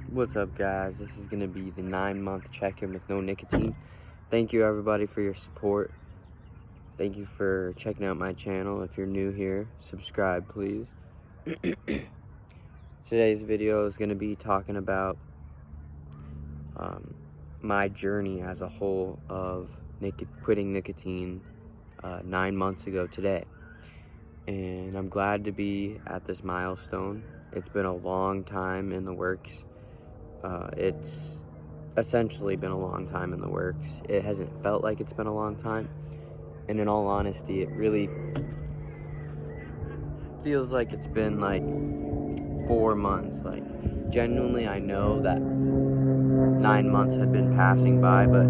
What's up, guys? This is going to be the 9-month check-in with no nicotine. Thank you, everybody, for your support. Thank you for checking out my channel. If you're new here, subscribe, please. Today's video is going to be talking about my journey as a whole of quitting nicotine 9 months ago today. And I'm glad to be at this milestone. It's been a long time in the works. It's essentially been a long time in the works. It hasn't felt like it's been a long time. And in all honesty, it really feels like it's been like 4 months. Like, genuinely, I know that 9 months had been passing by, but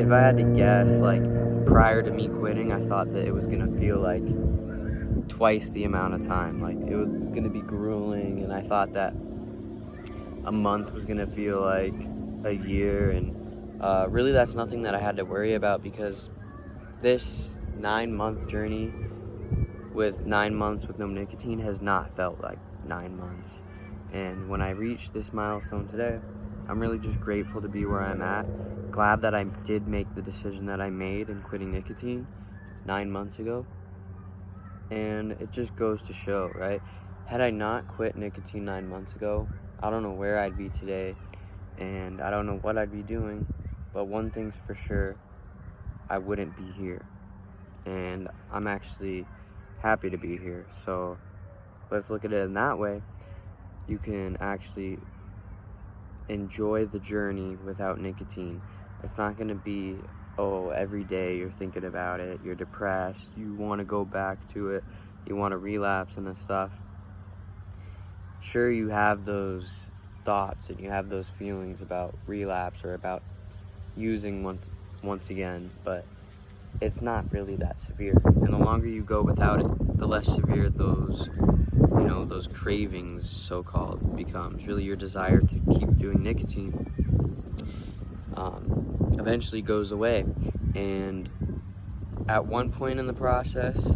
if I had to guess, like, prior to me quitting, I thought that it was gonna feel like twice the amount of time. Like, it was gonna be grueling, and I thought that a month was gonna feel like a year, and really that's nothing that I had to worry about, because this 9-month journey with 9 months with no nicotine has not felt like 9 months. And when I reached this milestone today, I'm really just grateful to be where I'm at. Glad that I did make the decision that I made in quitting nicotine 9 months ago. And it just goes to show, right? Had I not quit nicotine 9 months ago, I don't know where I'd be today, and I don't know what I'd be doing, but one thing's for sure, I wouldn't be here. And I'm actually happy to be here. So let's look at it in that way. You can actually enjoy the journey without nicotine. It's not going to be, oh, every day you're thinking about it, you're depressed, you want to go back to it, you want to relapse and stuff. Sure, you have those thoughts and you have those feelings about relapse or about using once again, but it's not really that severe. And the longer you go without it, the less severe those cravings, so-called, becomes. Really, your desire to keep doing nicotine eventually goes away. And at one point in the process,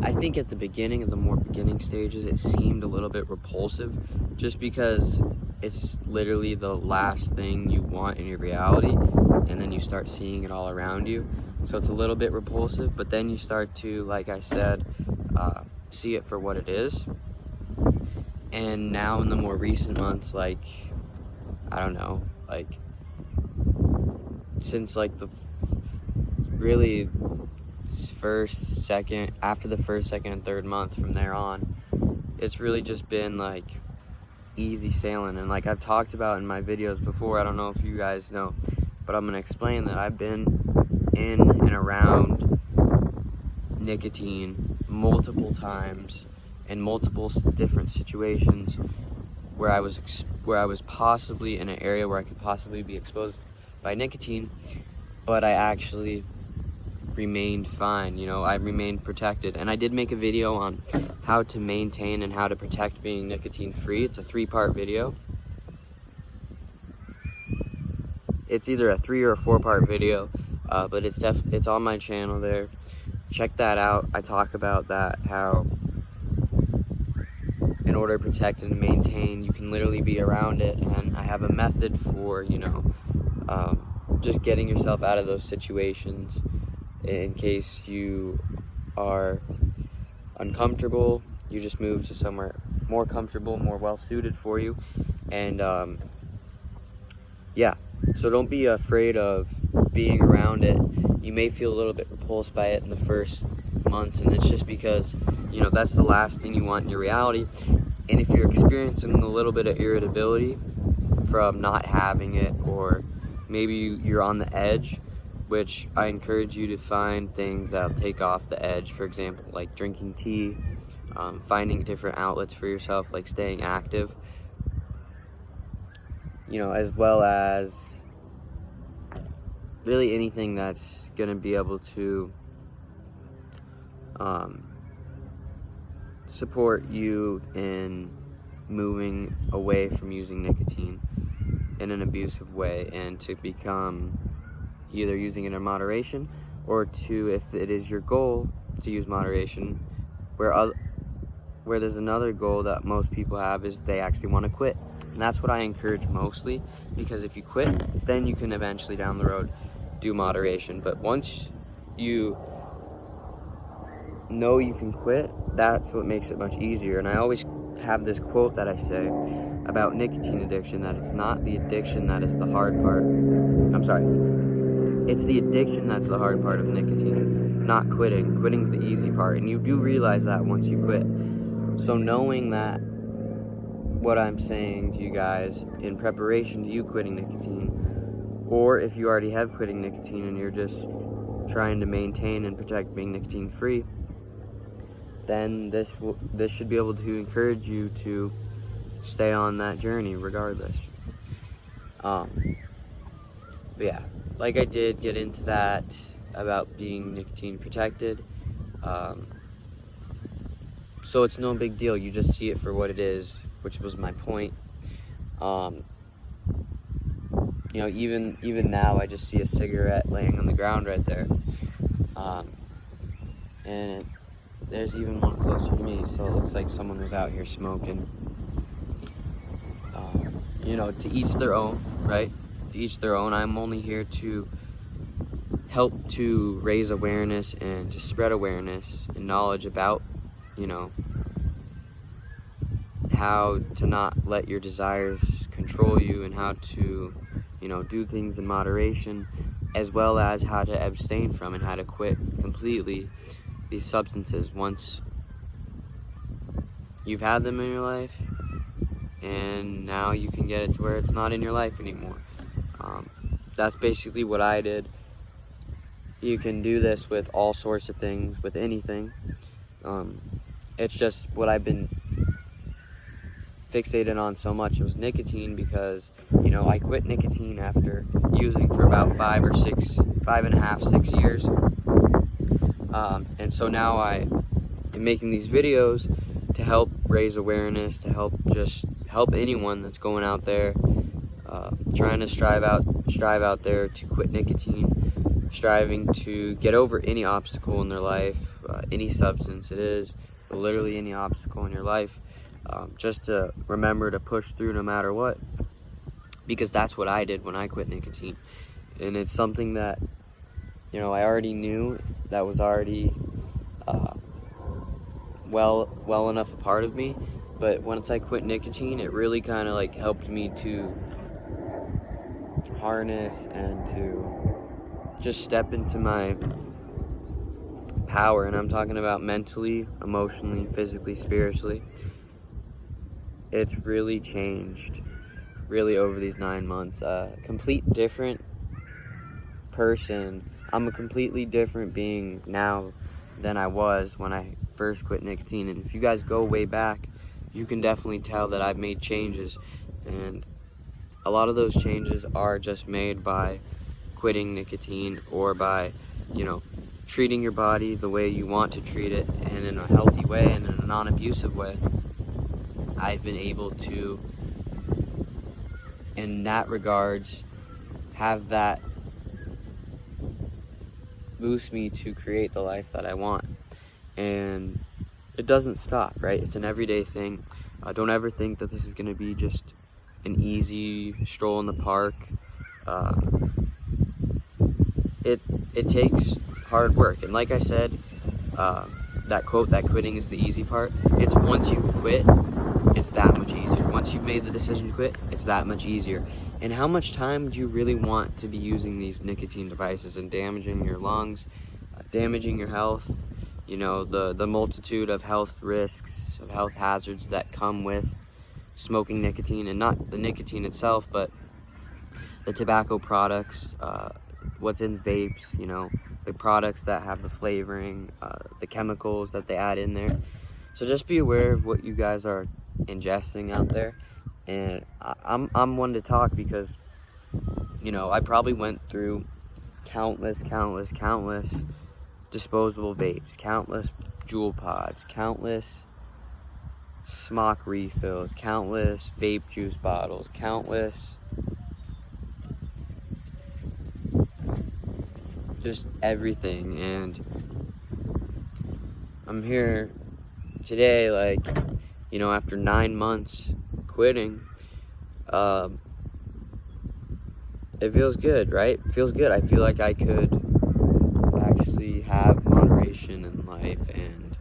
I think at the beginning, of the more beginning stages, it seemed a little bit repulsive, just because it's literally the last thing you want in your reality, and then you start seeing it all around you. So it's a little bit repulsive, but then you start to, like I said, see it for what it is. And now in the more recent months, like, I don't know, like, since like the really after the first, second, and third month from there on, it's really just been like easy sailing. And like I've talked about in my videos before, I don't know if you guys know, but I'm gonna explain that I've been in and around nicotine multiple times in multiple different situations where I was possibly in an area where I could possibly be exposed by nicotine, but I actually remained fine. I remained protected. And I did make a video on how to maintain and how to protect being nicotine free. It's a 3-part video. It's either a 3 or a 4-part video, but it's on my channel there. Check that out. I talk about that, how in order to protect and maintain, you can literally be around it, and I have a method for just getting yourself out of those situations in case you are uncomfortable. You just move to somewhere more comfortable, more well suited for you. And yeah, so don't be afraid of being around it. You may feel a little bit repulsed by it in the first months, and it's just because that's the last thing you want in your reality. And if you're experiencing a little bit of irritability from not having it, or maybe you're on the edge, which I encourage you to find things that'll take off the edge. For example, like drinking tea, finding different outlets for yourself, like staying active, as well as really anything that's going to be able to support you in moving away from using nicotine in an abusive way, and to become either using it in moderation, or to, if it is your goal to use moderation, where where there's another goal that most people have is they actually want to quit. And that's what I encourage mostly, because if you quit, then you can eventually down the road do moderation. But once you know you can quit, that's what makes it much easier. And I always have this quote that I say about nicotine addiction, that it's not the addiction that is the hard part. I'm sorry. It's the addiction that's the hard part of nicotine, not quitting. Quitting's the easy part, and you do realize that once you quit. So knowing that, what I'm saying to you guys in preparation to you quitting nicotine, or if you already have quitting nicotine and you're just trying to maintain and protect being nicotine free, then this should be able to encourage you to stay on that journey regardless. But yeah, like I did get into that about being nicotine protected. So it's no big deal. You just see it for what it is, which was my point. Even now, I just see a cigarette laying on the ground right there, and there's even one closer to me. So it looks like someone was out here smoking. To each their own, right? To each their own. I'm only here to help to raise awareness and to spread awareness and knowledge about, how to not let your desires control you, and how to, do things in moderation, as well as how to abstain from and how to quit completely these substances once you've had them in your life, and now you can get it to where it's not in your life anymore. That's basically what I did. You can do this with all sorts of things, with anything. It's just what I've been fixated on so much. It was nicotine because, I quit nicotine after using for about 5.5, 6 years. And so now I am making these videos to help raise awareness, to help anyone that's going out there, trying to strive out there to quit nicotine, striving to get over any obstacle in their life, any substance it is, literally any obstacle in your life, just to remember to push through no matter what, because that's what I did when I quit nicotine. And it's something that, I already knew, that was already well enough a part of me. But once I quit nicotine, it really kind of helped me to harness and to just step into my power. And I'm talking about mentally, emotionally, physically, spiritually. It's really changed, really, over these 9 months. Complete different person. I'm a completely different being now than I was when I first quit nicotine. And if you guys go way back, you can definitely tell that I've made changes, and a lot of those changes are just made by quitting nicotine, or by treating your body the way you want to treat it, and in a healthy way and in a non-abusive way. I've been able to, in that regards, have that boost me to create the life that I want. And it doesn't stop, right? It's an everyday thing. Don't ever think that this is going to be just an easy stroll in the park. It takes hard work. And like I said, that quote, that quitting is the easy part. It's once you've quit, it's that much easier. Once you've made the decision to quit, it's that much easier. And how much time do you really want to be using these nicotine devices and damaging your lungs, damaging your health? The multitude of health risks, of health hazards that come with smoking nicotine, and not the nicotine itself, but the tobacco products, what's in vapes, the products that have the flavoring, the chemicals that they add in there. So just be aware of what you guys are ingesting out there. And I'm one to talk because, I probably went through countless disposable vapes, countless Juul pods, countless smock refills, countless vape juice bottles, countless just everything. And I'm here today, like, you know, after 9 months quitting, it feels good, right? It feels good. I feel like I could actually have moderation in life, and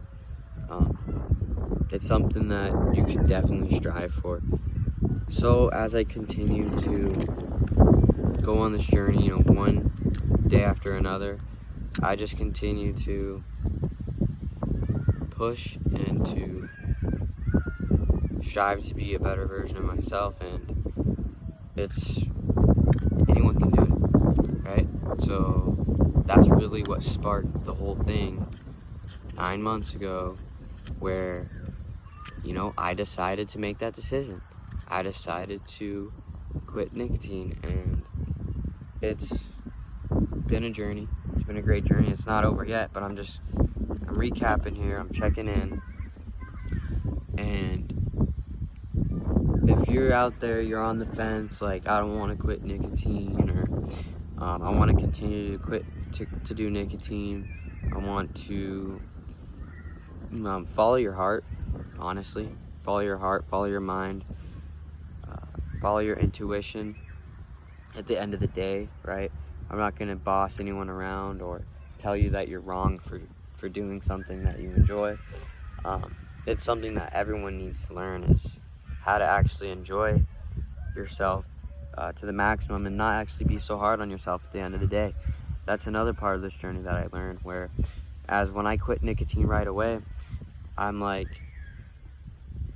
it's something that you can definitely strive for. So as I continue to go on this journey, you know, one day after another, I just continue to push and to strive to be a better version of myself, and it's anyone can do it, right? So that's really what sparked the whole thing 9 months ago, where, you know, I decided to make that decision. I decided to quit nicotine, and it's been a journey. It's been a great journey. It's not over yet, but I'm recapping here. I'm checking in. And if you're out there, you're on the fence, like, I don't want to quit nicotine, or I want to continue to quit to do nicotine. I want to follow your heart, honestly. Follow your heart, follow your mind, follow your intuition. At the end of the day, right? I'm not going to boss anyone around or tell you that you're wrong for doing something that you enjoy. It's something that everyone needs to learn, is how to actually enjoy yourself to the maximum and not actually be so hard on yourself at the end of the day. That's another part of this journey that I learned, where as when I quit nicotine right away, I'm like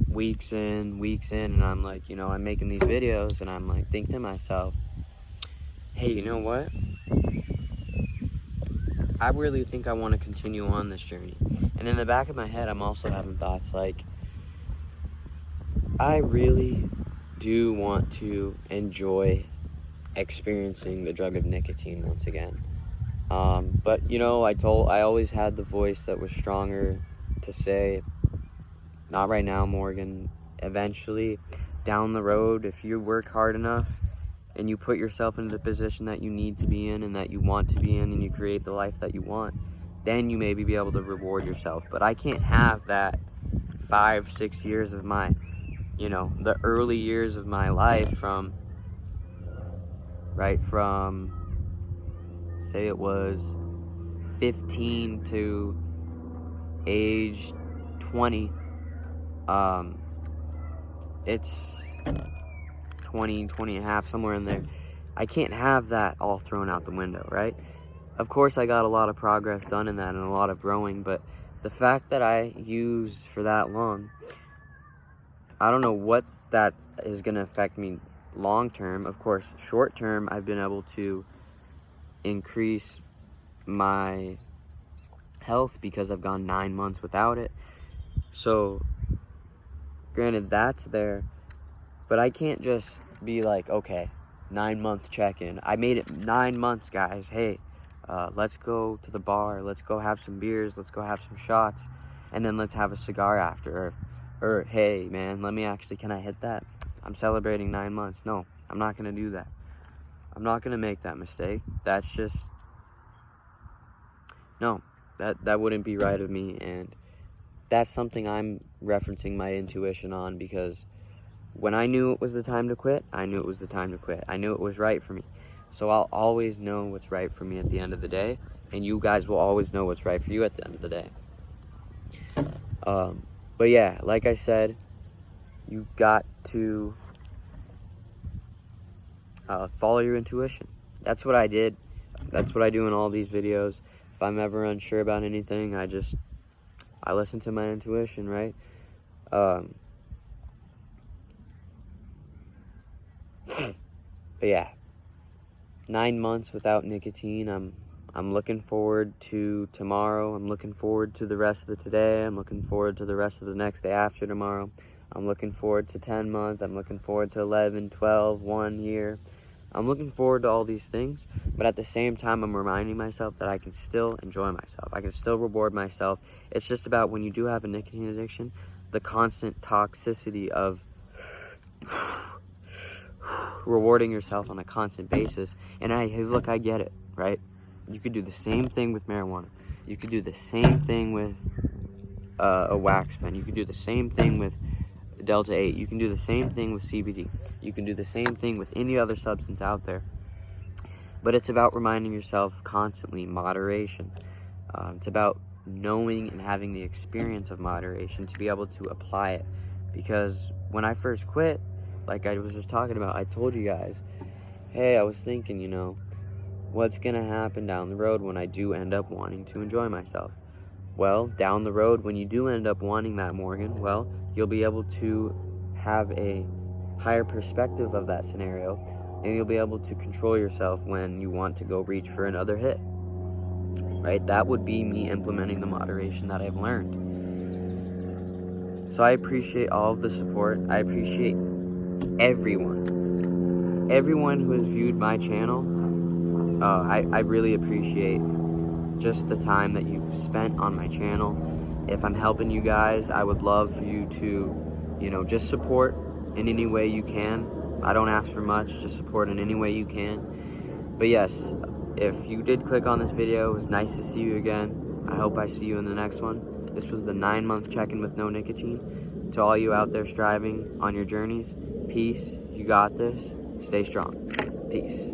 weeks in, and I'm like, you know, I'm making these videos, and I'm like thinking to myself, hey, you know what? I really think I want to continue on this journey. And in the back of my head, I'm also having thoughts like, I really do want to enjoy experiencing the drug of nicotine once again. But, you know, I always had the voice that was stronger to say, not right now, Morgan. Eventually, down the road, if you work hard enough and you put yourself into the position that you need to be in and that you want to be in, and you create the life that you want, then you maybe be able to reward yourself. But I can't have that 5-6 years of my, you know, the early years of my life from say it was 15 to age 20. It's 20 and a half, somewhere in there. I can't have that all thrown out the window, right? Of course, I got a lot of progress done in that and a lot of growing, but the fact that I used for that long, I don't know what that is going to affect me long term. Of course, short term, I've been able to increase my health because I've gone 9 months without it. So, granted, that's there, but I can't just be like, okay, 9-month check-in. I made it 9 months, guys. Hey, let's go to the bar. Let's go have some beers. Let's go have some shots. And then let's have a cigar after. Or hey, man, can I hit that? I'm celebrating 9 months. No, I'm not going to do that. I'm not going to make that mistake. That's just, no, that wouldn't be right of me. And that's something I'm referencing my intuition on, because when I knew it was the time to quit, I knew it was the time to quit. I knew it was right for me. So I'll always know what's right for me at the end of the day, and you guys will always know what's right for you at the end of the day. But yeah, like I said, you got to follow your intuition. That's what I did. That's what I do in all these videos. If I'm ever unsure about anything, I listen to my intuition, right? But yeah, 9 months without nicotine. I'm looking forward to tomorrow. I'm looking forward to the rest of the today. I'm looking forward to the rest of the next day after tomorrow. I'm looking forward to 10 months. I'm looking forward to 11, 12, 1 year. I'm looking forward to all these things, but at the same time, I'm reminding myself that I can still enjoy myself. I can still reward myself. It's just about, when you do have a nicotine addiction, the constant toxicity of rewarding yourself on a constant basis. And I get it, right? You could do the same thing with marijuana. You could do the same thing with a wax pen. You can do the same thing with Delta 8. You can do the same thing with CBD. You can do the same thing with any other substance out there. But it's about reminding yourself constantly moderation. It's about knowing and having the experience of moderation to be able to apply it. Because when I first quit, like I was just talking about, I told you guys, hey, I was thinking, what's going to happen down the road when I do end up wanting to enjoy myself? Well, down the road, when you do end up wanting that, Morgan, well, you'll be able to have a higher perspective of that scenario, and you'll be able to control yourself when you want to go reach for another hit, right? That would be me implementing the moderation that I've learned. So I appreciate all of the support. I appreciate everyone who has viewed my channel. I really appreciate just the time that you've spent on my channel. If I'm helping you guys, I would love for you to, just support in any way you can. I don't ask for much, just support in any way you can. But yes, if you did click on this video, it was nice to see you again. I hope I see you in the next one. This was the 9-month check-in with no nicotine. To all you out there striving on your journeys, peace, you got this, stay strong. Peace.